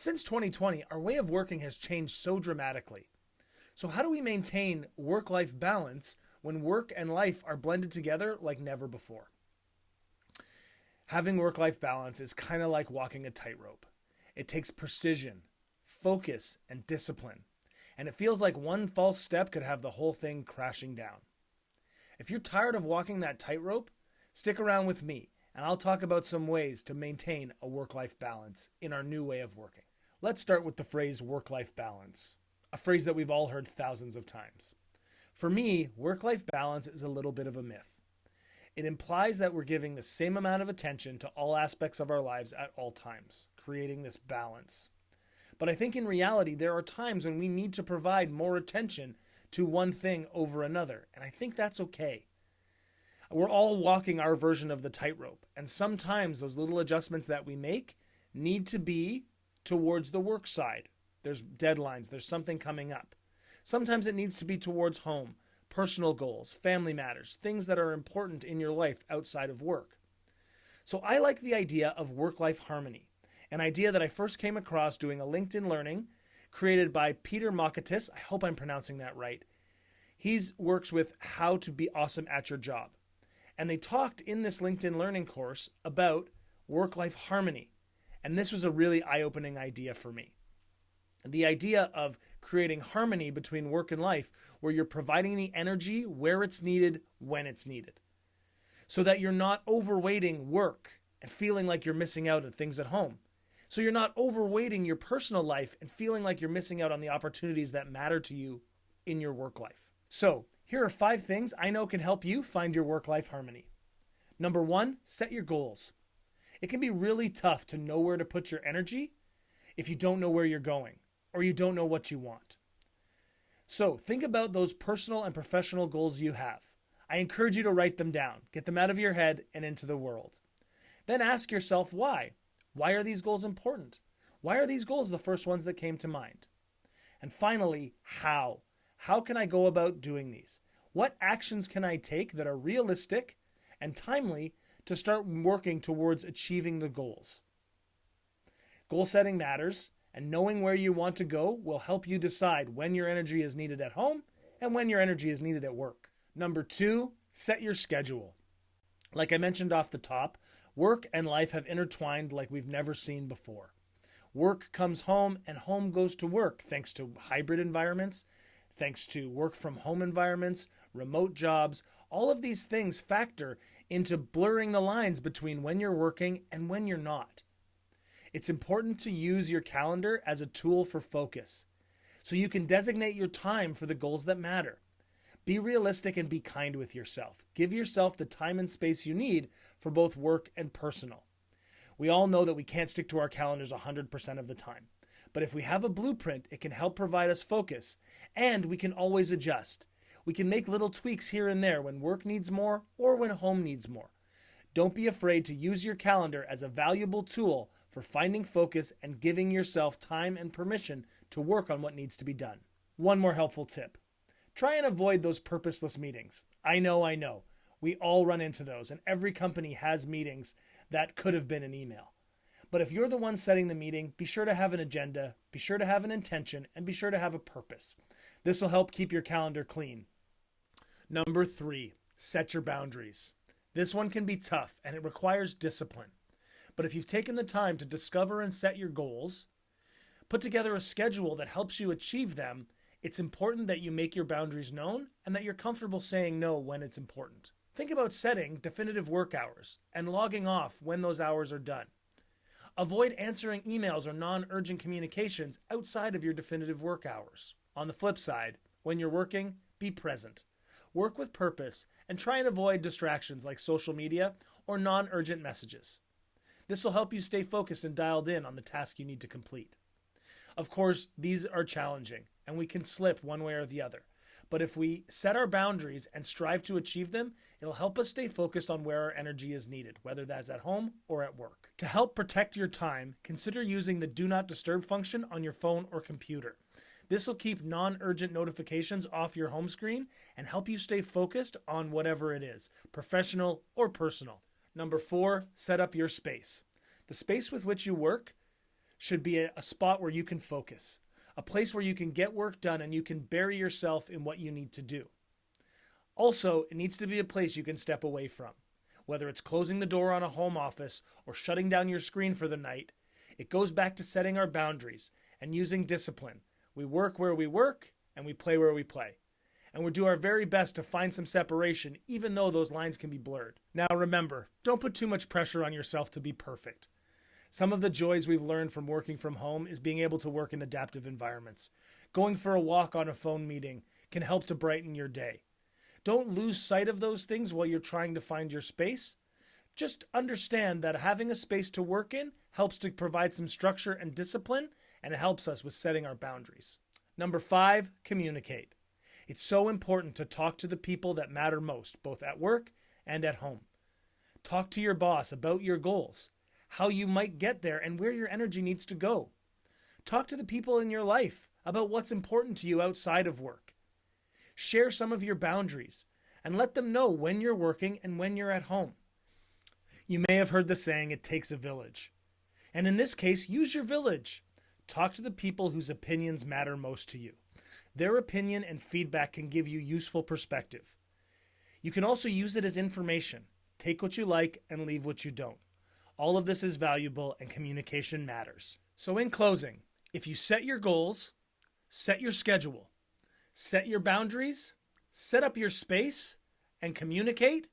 Since 2020, our way of working has changed so dramatically. So, how do we maintain work life balance when work and life are blended together like never before? Having work life balance is kind of like walking a tightrope. It takes precision, focus, and discipline. And it feels like one false step could have the whole thing crashing down. If you're tired of walking that tightrope, stick around with me and I'll talk about some ways to maintain a work life balance in our new way of working. Let's start with the phrase work life balance, a phrase that we've all heard thousands of times. For me, work life balance is a little bit of a myth. It implies that we're giving the same amount of attention to all aspects of our lives at all times, creating this balance. But I think in reality, there are times when we need to provide more attention to one thing over another, and I think that's okay. We're all walking our version of the tightrope, and sometimes those little adjustments that we make need to be towards the work side. There's deadlines, there's something coming up. Sometimes it needs to be towards home, personal goals, family matters, things that are important in your life outside of work. So I like the idea of work-life harmony, an idea that I first came across doing a LinkedIn Learning created by Peter Mockattis. I hope I'm pronouncing that right. He works with how to be awesome at your job. And they talked in this LinkedIn Learning course about work-life harmony. And this was a really eye-opening idea for me. The idea of creating harmony between work and life, where you're providing the energy where it's needed, when it's needed. So that you're not overweighting work and feeling like you're missing out on things at home. So you're not overweighting your personal life and feeling like you're missing out on the opportunities that matter to you in your work life. So here are 5 things I know can help you find your work-life harmony. Number 1, set your goals. It can be really tough to know where to put your energy if you don't know where you're going or you don't know what you want. So think about those personal and professional goals you have. I encourage you to write them down, get them out of your head and into the world. Then ask yourself why. Why are these goals important? Why are these goals the first ones that came to mind? And finally, how? How can I go about doing these? What actions can I take that are realistic and timely to start working towards achieving the goals? Goal setting matters, and knowing where you want to go will help you decide when your energy is needed at home and when your energy is needed at work. Number 2, set your schedule. Like I mentioned off the top, work and life have intertwined like we've never seen before. Work comes home and home goes to work thanks to hybrid environments, thanks to work from home environments, remote jobs. All of these things factor into blurring the lines between when you're working and when you're not. It's important to use your calendar as a tool for focus, so you can designate your time for the goals that matter. Be realistic and be kind with yourself. Give yourself the time and space you need for both work and personal. We all know that we can't stick to our calendars 100% of the time. But if we have a blueprint, it can help provide us focus, and we can always adjust. We can make little tweaks here and there when work needs more or when home needs more. Don't be afraid to use your calendar as a valuable tool for finding focus and giving yourself time and permission to work on what needs to be done. One more helpful tip. Try and avoid those purposeless meetings. I know. We all run into those, and every company has meetings that could have been an email. But if you're the one setting the meeting, be sure to have an agenda, be sure to have an intention, and be sure to have a purpose. This will help keep your calendar clean. Number 3, set your boundaries. This one can be tough, and it requires discipline. But if you've taken the time to discover and set your goals, put together a schedule that helps you achieve them, it's important that you make your boundaries known and that you're comfortable saying no when it's important. Think about setting definitive work hours and logging off when those hours are done. Avoid answering emails or non-urgent communications outside of your definitive work hours. On the flip side, when you're working, be present. Work with purpose and try and avoid distractions like social media or non-urgent messages. This will help you stay focused and dialed in on the task you need to complete. Of course, these are challenging and we can slip one way or the other. But if we set our boundaries and strive to achieve them, it'll help us stay focused on where our energy is needed, whether that's at home or at work. To help protect your time, consider using the Do Not Disturb function on your phone or computer. This will keep non-urgent notifications off your home screen and help you stay focused on whatever it is, professional or personal. Number 4, set up your space. The space with which you work should be a spot where you can focus, a place where you can get work done and you can bury yourself in what you need to do. Also, it needs to be a place you can step away from. Whether it's closing the door on a home office or shutting down your screen for the night, it goes back to setting our boundaries and using discipline. We work where we work and we play where we play. And we'll do our very best to find some separation, even though those lines can be blurred. Now remember, don't put too much pressure on yourself to be perfect. Some of the joys we've learned from working from home is being able to work in adaptive environments. Going for a walk on a phone meeting can help to brighten your day. Don't lose sight of those things while you're trying to find your space. Just understand that having a space to work in helps to provide some structure and discipline, and it helps us with setting our boundaries. Number 5, communicate. It's so important to talk to the people that matter most, both at work and at home. Talk to your boss about your goals, how you might get there, and where your energy needs to go. Talk to the people in your life about what's important to you outside of work. Share some of your boundaries and let them know when you're working and when you're at home. You may have heard the saying, it takes a village. And in this case, use your village. Talk to the people whose opinions matter most to you. Their opinion and feedback can give you useful perspective. You can also use it as information. Take what you like and leave what you don't. All of this is valuable and communication matters. So in closing, if you set your goals, set your schedule, set your boundaries, set up your space, and communicate,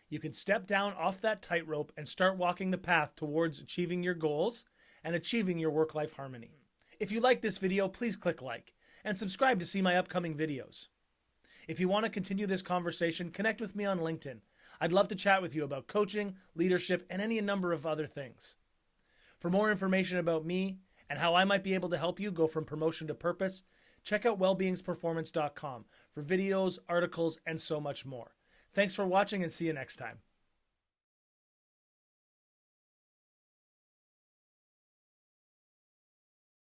you can step down off that tightrope and start walking the path towards achieving your goals and achieving your work-life harmony. If you like this video, please click like and subscribe to see my upcoming videos. If you want to continue this conversation, connect with me on LinkedIn. I'd love to chat with you about coaching, leadership, and any number of other things. For more information about me and how I might be able to help you go from promotion to purpose, check out wellbeingsperformance.com for videos, articles, and so much more. Thanks for watching and see you next time.